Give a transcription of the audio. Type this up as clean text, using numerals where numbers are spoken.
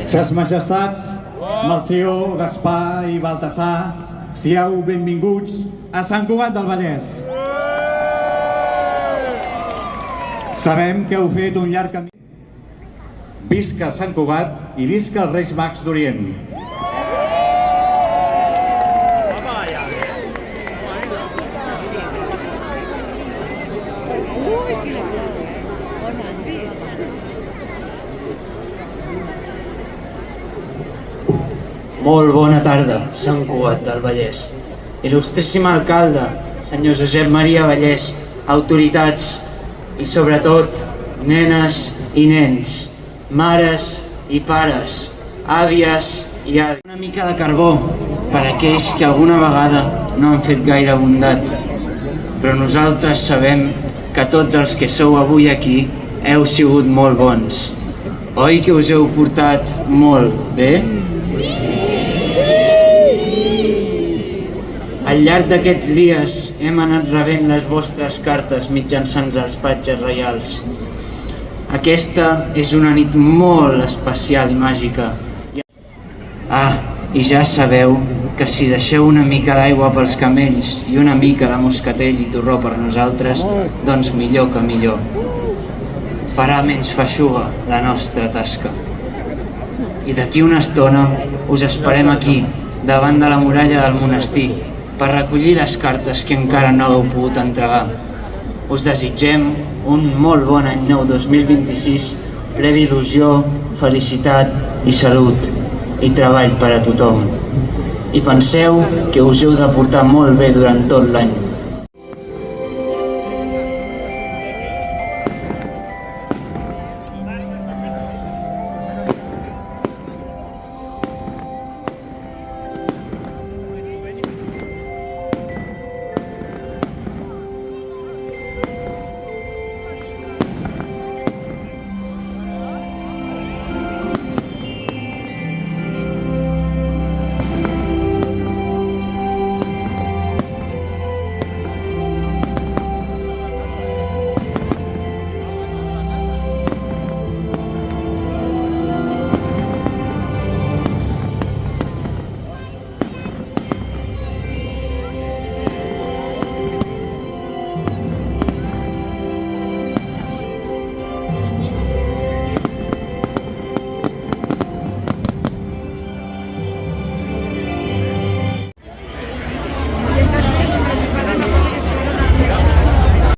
Ses Majestats, Melcior, Gaspar i Baltasar, siau benvinguts a Sant Cugat del Vallès. Sabem que heu fet un llarg camí. Visca Sant Cugat i visca els Reis Mags d'Orient. Molt bona tarda, Sant Cugat del Vallès. Il·lustríssim alcalde, senyor Josep Maria Vallès, autoritats i sobretot nenes i nens, mares i pares, àvies i avis. Una mica de carbó per a aquells que alguna vegada no han fet gaire bondat. Però nosaltres sabem que tots els que sou avui aquí heu sigut molt bons. Oi que us heu portat molt bé? Al llarg d'aquests dies hem anat rebent les vostres cartes mitjançant els patges reials. Aquesta és una nit molt especial i màgica. I ja sabeu que si deixeu una mica d'aigua pels camells i una mica de moscatell i torró per nosaltres, doncs millor que millor. Farà menys feixuga la nostra tasca. I d'aquí una estona us esperem aquí, davant de la muralla del monestir, per recollir les cartes que encara no heu pogut entregar. Us desitgem un molt bon any nou 2026, ple d'il·lusió, felicitat i salut, i treball per a tothom. I penseu que us heu de portar molt bé durant tot l'any.